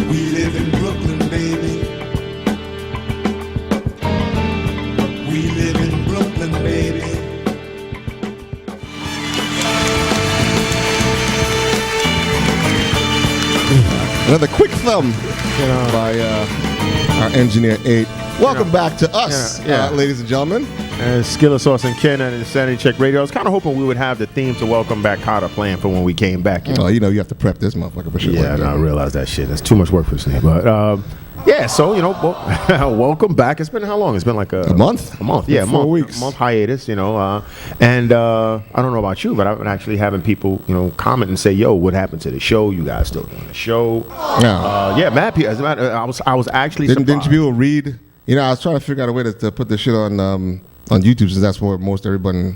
We live in Brooklyn, baby. We live in Brooklyn, baby. Another quick thumb by our engineer 8. Welcome back to us, ladies and gentlemen. Skilla Sauce and Ken and Insanity Check Radio. I was kind of hoping we would have the theme to welcome back Carter playing for when we came back. Oh, you have to prep this motherfucker for sure. Yeah, I realize that shit. It's too much work for this thing. But so welcome back. It's been how long? It's been like a month. A month, yeah, 4 weeks. A month hiatus. And I don't know about you, but I've been actually having people comment and say, "Yo, what happened to the show? You guys still doing the show?" Matt. As a matter, I was actually didn't you people read? I was trying to figure out a way to put this shit on YouTube, since that's where most everybody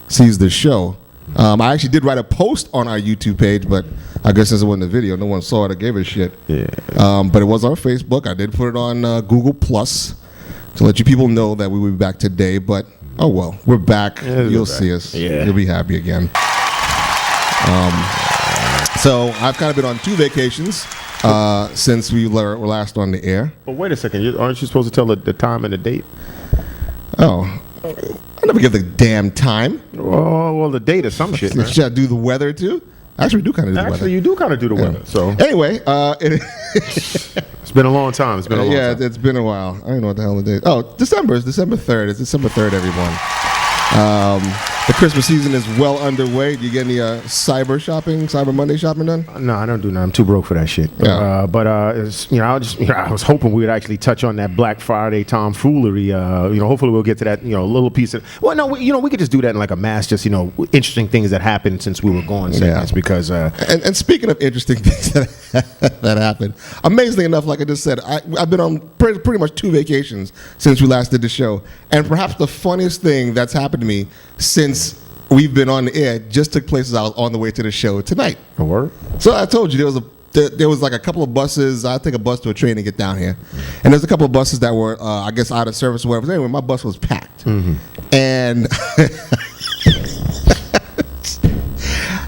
sees the show. I actually did write a post on our YouTube page, but I guess since it wasn't a video, no one saw it or gave a shit. Yeah. But it was on Facebook. I did put it on Google Plus to let you people know that we will be back today. But oh well, we're back. You'll see us. Yeah. You'll be happy again. So I've kind of been on 2 vacations since we were last on the air. But wait a second, aren't you supposed to tell the time and the date? Oh. I never give the damn time. Well, the date is some shit, man. Should I do the weather too? Actually, we do kind of do the weather. Actually, you do kind of do the weather. So anyway, it's been a long time. It's been a long time. It's been a while. I don't know what the hell the date. Oh, December. It's December 3rd. It's December 3rd, everyone. The Christmas season is well underway. Do you get any Cyber Monday shopping done? No, I don't do none. I'm too broke for that shit. Yeah. I was hoping we would actually touch on that Black Friday tomfoolery. Hopefully we'll get to that. Little piece of. Well, no, we could just do that in like a mass. Just interesting things that happened since we were gone. Segments because. And speaking of interesting things that happened, amazingly enough, like I just said, I've been on pretty much 2 vacations since we last did the show, and perhaps the funniest thing that's happened to me since we've been on the air just took place as I was on the way to the show tonight. A word? So I told you there was like a couple of buses. I take a bus to a train to get down here, and there's a couple of buses that were I guess out of service or whatever. Anyway, my bus was packed, and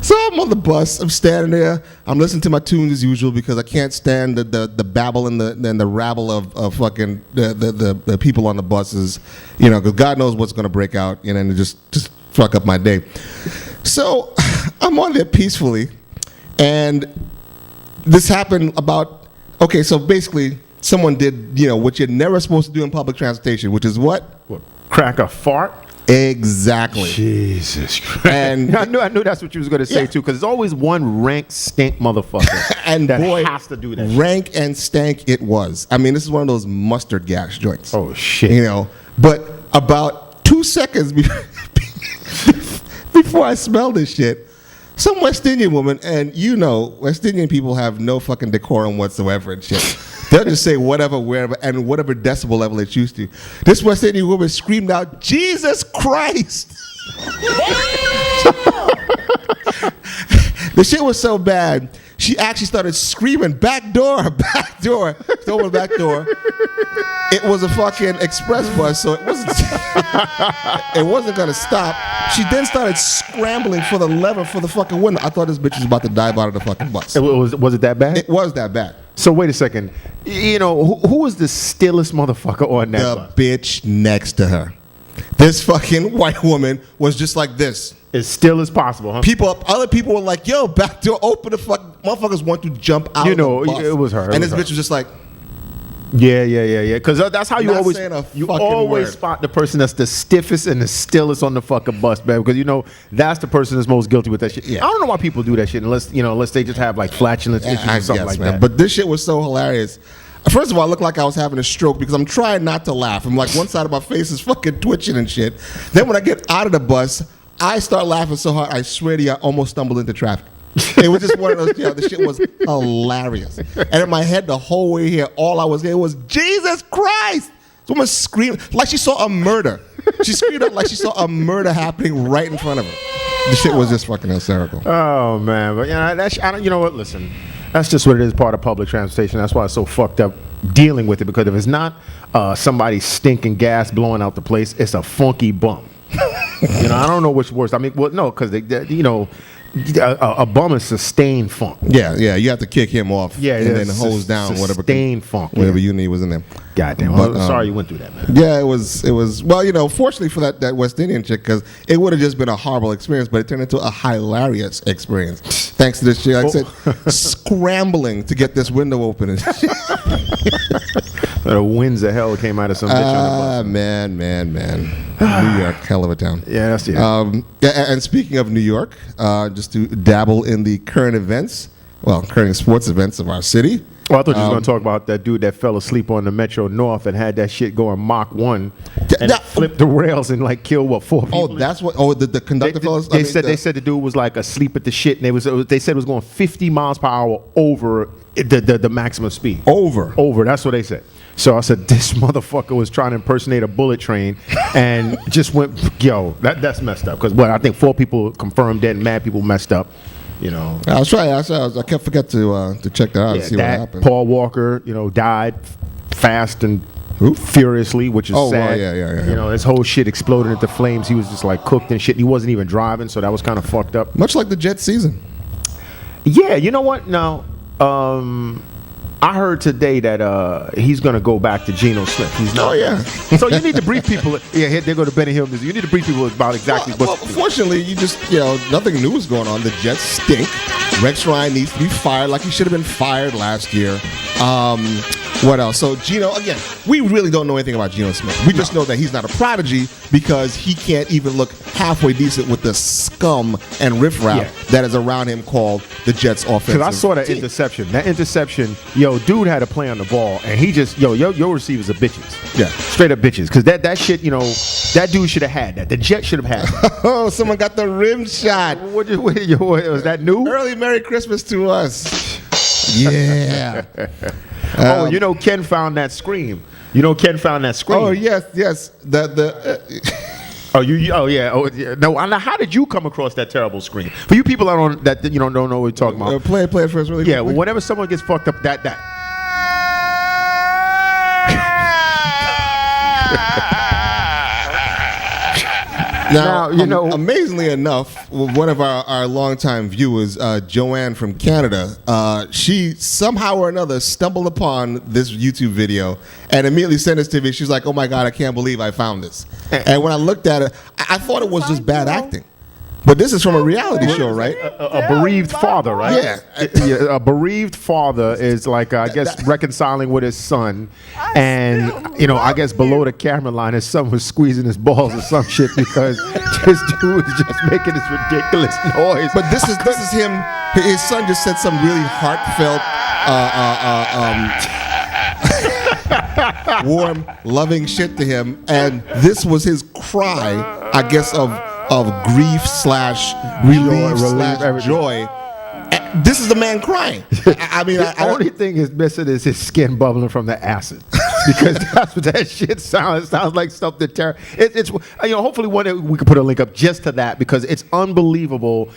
so I'm on the bus. I'm standing there. I'm listening to my tunes as usual because I can't stand the babble and the rabble of fucking the people on the buses. Because God knows what's going to break out, and just fuck up my day. So I'm on there peacefully, and this happened so basically someone did what you're never supposed to do in public transportation, which is what? Crack a fart? Exactly. Jesus Christ. And I knew that's what you was going to say too, because there's always one rank stink motherfucker and that boy, has to do that. Rank and stank it was. I mean, this is one of those mustard gas joints. Oh shit. But about 2 seconds before I smelled this shit, some West Indian woman, and West Indian people have no fucking decorum whatsoever and shit. They'll just say whatever, wherever, and whatever decibel level they choose to. This West Indian woman screamed out, "Jesus Christ!" The shit was so bad, she actually started screaming, back door, back door. She opened the back door. It was a fucking express bus, so it wasn't gonna stop. She then started scrambling for the lever for the fucking window. I thought this bitch was about to dive out of the fucking bus. Was it that bad? It was that bad. So wait a second. Who was the stillest motherfucker on that bus? The bitch next to her. This fucking white woman was just like this. As still as possible, huh? Other people were like, "Yo, back door, open the fuck." Motherfuckers want to jump out of the bus. It was her. And this bitch was just like, Yeah. Because that's how you Not always saying a you fucking always word. spot the person that's the stiffest and the stillest on the fucking bus, man. Because that's the person that's most guilty with that shit. Yeah. I don't know why people do that shit unless they just have like flatulence issues or something like that. But this shit was so hilarious. First of all, I looked like I was having a stroke because I'm trying not to laugh. I'm like, one side of my face is fucking twitching and shit. Then when I get out of the bus, I start laughing so hard, I swear to you, I almost stumbled into traffic. It was just one of those, the shit was hilarious. And in my head, the whole way here, all I was hearing was, "Jesus Christ!" This woman screamed like she saw a murder. She screamed out like she saw a murder happening right in front of her. The shit was just fucking hysterical. Oh, man. But, you know what? Listen, that's just what it is, part of public transportation. That's why it's so fucked up dealing with it, because if it's not somebody stinking gas blowing out the place, it's a funky bump. I don't know which worse. I mean, well, no, because a bum is sustained funk. Yeah, you have to kick him off. Yeah, and then hose down whatever sustained funk. whatever unit was in there. Goddamn. But, Well, sorry you went through that, man. Yeah, it was. Well, fortunately for that West Indian chick, because it would have just been a horrible experience, but it turned into a hilarious experience thanks to this chick. Like I said, scrambling to get this window open. The winds of hell came out of some bitch on the bus. Man. New York, hell of a town. Yeah, that's it. And speaking of New York, just to dabble in the current sports events of our city. Well, I thought you were going to talk about that dude that fell asleep on the Metro North and had that shit going Mach 1 and flipped the rails and killed 4 people. Oh, that's what. Oh, the conductor fell asleep. They said the dude was like asleep at the shit, and they said it was going 50 miles per hour over the maximum speed. Over. That's what they said. So I said, this motherfucker was trying to impersonate a bullet train and just went, that's messed up. Because I think 4 people confirmed dead and mad people messed up. I was trying. I kept forget to check that out and see what happened. Paul Walker, died fast and furiously, which is sad. Yeah. His whole shit exploded into flames. He was just like cooked and shit. He wasn't even driving, so that was kind of fucked up. Much like the Jets season. Yeah, you know what? Now, I heard today that he's going to go back to Geno Smith. He's not. Oh, yeah. So you need to brief people. Yeah, they're going to Benny Hill. You need to brief people about exactly what's. Well, fortunately, you just, nothing new is going on. The Jets stink. Rex Ryan needs to be fired like he should have been fired last year. What else? So, Geno, again, we really don't know anything about Geno Smith. We just know that he's not a prodigy because he can't even look halfway decent with the scum and riffraff that is around him called the Jets offensive team. Because I saw that interception. That interception, dude had a play on the ball, and he just, your receivers are bitches. Yeah. Straight up bitches. Because that shit, that dude should have had that. The Jets should have had that. Oh, someone got the rim shot. Was that new? Early Merry Christmas to us. Yeah. Ken found that scream. Ken found that scream. Oh, yes. No, how did you come across that terrible scream? For you people don't know what we're talking about. Play it first really quickly. Yeah, whenever someone gets fucked up, that. Now, amazingly enough, one of our longtime viewers, Joanne from Canada, she somehow or another stumbled upon this YouTube video and immediately sent it to me. She's like, "Oh my God, I can't believe I found this." And when I looked at it, I thought it was just bad acting. But this is from a reality show, right? A bereaved father, right? Yeah. A bereaved father is like, I guess, reconciling with his son. And, I guess below the camera line, his son was squeezing his balls or some shit because this dude is just making this ridiculous noise. But this is him. His son just said some really heartfelt, warm, loving shit to him. And this was his cry, I guess, of grief / relief / joy. This is the man crying. The only thing is missing is his skin bubbling from the acid, because that's what that shit sounds. It sounds like something terrible. It's hopefully one day we can put a link up just to that, because it's unbelievable.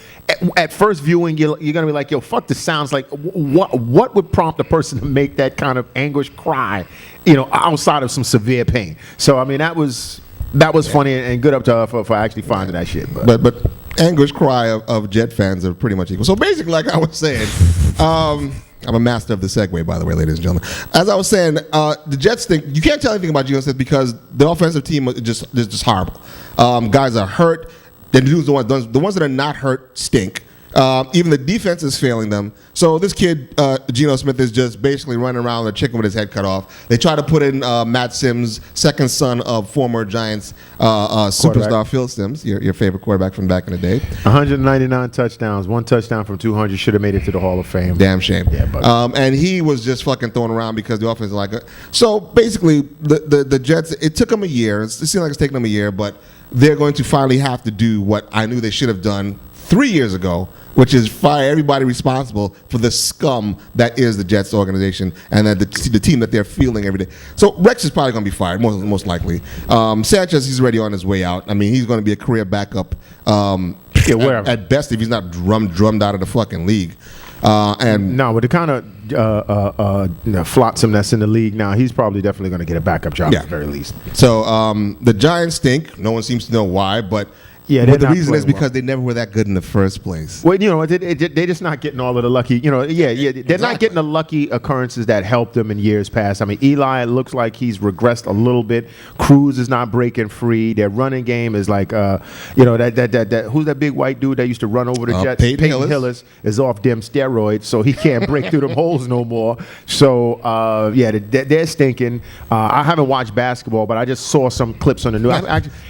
At first viewing, you're gonna be like, "Yo, fuck, this sounds like what would prompt a person to make that kind of anguish cry?" Outside of some severe pain. So that was funny and good up to her for actually finding that shit. But anguish cry of Jet fans are pretty much equal. So basically, like I was saying, I'm a master of the segue, by the way, ladies and gentlemen. As I was saying, the Jets think you can't tell anything about Geno Smith because the offensive team is just horrible. Guys are hurt. The ones that are not hurt stink. Even the defense is failing them. So this kid, Geno Smith, is just basically running around with a chicken with his head cut off. They try to put in Matt Sims, second son of former Giants superstar Phil Sims, your favorite quarterback from back in the day. 199 touchdowns, 1 touchdown from 200. Should have made it to the Hall of Fame. Damn shame. Yeah, and he was just fucking thrown around because the offense is like it. So basically, the Jets, it took them a year. It seems like it's taken them a year, but they're going to finally have to do what I knew they should have done 3 years ago, which is fire everybody responsible for the scum that is the Jets organization and that the team that they're fielding every day. So Rex is probably going to be fired, most likely. Sanchez, he's already on his way out. I mean, he's going to be a career backup at best if he's not drummed out of the fucking league. With the kind of flotsam that's in the league now, he's probably definitely going to get a backup job at the very least. So the Giants stink. No one seems to know why, but Yeah, but the reason is because they never were that good in the first place. Well, they're just not getting all of the lucky. They're not getting the lucky occurrences that helped them in years past. I mean, Eli looks like he's regressed a little bit. Cruz is not breaking free. Their running game is like, that who's that big white dude that used to run over the Jets? Peyton Hillis is off them steroids, so he can't break through them holes no more. So they're stinking. I haven't watched basketball, but I just saw some clips on the news.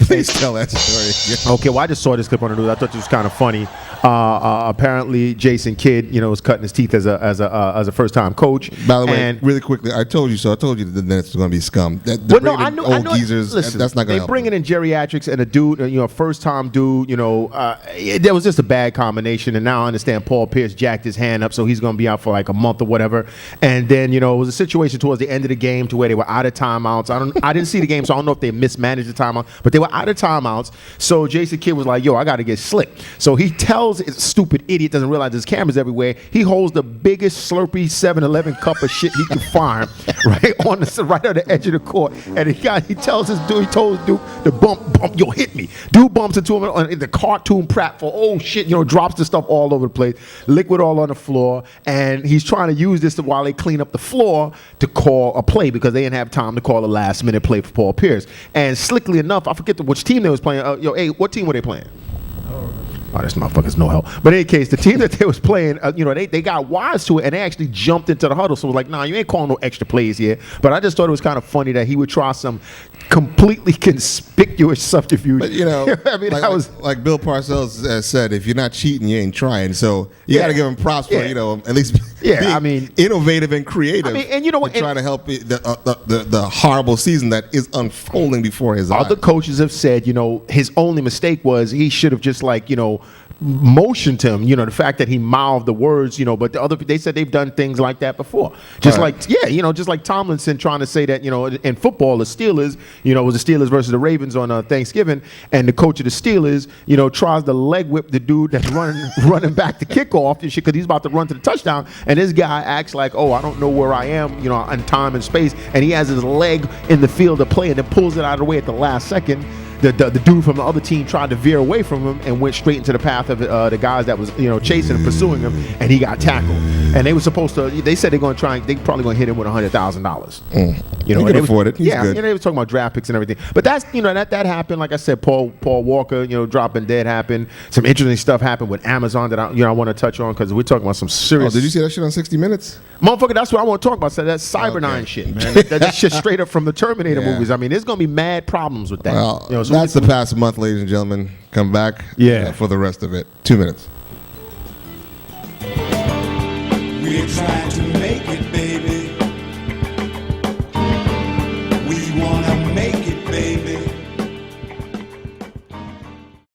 Please tell that story. Okay, well, I just saw this clip on the news. I thought it was kind of funny. Apparently, Jason Kidd, was cutting his teeth as a first-time coach. By the way, really quickly, I told you so. I told you that the Nets are going to be scum. I know. Geezers, listen, that's not going to help. They bringing in geriatrics and a dude, a first-time dude. There was just a bad combination. And now I understand Paul Pierce jacked his hand up, so he's going to be out for like a month or whatever. And then it was a situation towards the end of the game to where they were out of timeouts. I didn't see the game, so I don't know if they mismanaged the timeout, but they were out of timeouts. So Jason Kidd was like, "Yo, I got to get slick." So he tells his stupid idiot, doesn't realize there's cameras everywhere. He holds the biggest Slurpee 7-Eleven cup of shit he can find right on the edge of the court, and he tells his dude, he told his dude to bump, yo, hit me. Dude bumps into him in the cartoon pratfall. Oh shit, drops the stuff all over the place, liquid all on the floor, and he's trying to use this while they clean up the floor to call a play because they didn't have time to call a last-minute play for Paul Pierce. And slickly enough, I forget which team they was playing. Hey, what team were they playing? Oh, this motherfucker's no help. But in any case, the team that they was playing, they got wise to it, and they actually jumped into the huddle. So it was like, nah, you ain't calling no extra plays here. But I just thought it was kind of funny that he would try some completely conspicuous subterfuge. But, I mean, like Bill Parcells said, if you're not cheating, you ain't trying. So you got to give him props for, at least being innovative and creative. And trying to help the horrible season that is unfolding before his eyes. Other coaches have said, his only mistake was he should have just motioned him, the fact that he mouthed the words, but they said they've done things like that before. Just like Tomlinson trying to say that, in football, the Steelers, it was the Steelers versus the Ravens on Thanksgiving, and the coach of the Steelers, tries to leg whip the dude that's running back the kickoff and shit because he's about to run to the touchdown, and this guy acts like, oh, I don't know where I am, in time and space, and he has his leg in the field of play and then pulls it out of the way at the last second. The dude from the other team tried to veer away from him and went straight into the path of the guys that was chasing and pursuing him, and he got tackled. And they were supposed to. They said they're going to try. They probably going to hit him with $100,000. He can afford it. He's good. They were talking about draft picks and everything. But that's that happened. Like I said, Paul Walker dropping dead happened. Some interesting stuff happened with Amazon that I want to touch on because we're talking about some serious. Oh, did you see that shit on 60 Minutes? Motherfucker, that's what I want to talk about. So that's Cyberdyne shit, man. That shit straight up from the Terminator movies. I mean, there's going to be mad problems with that. Well, that's the past month, ladies and gentlemen. Come back for the rest of it. 2 minutes. We're trying to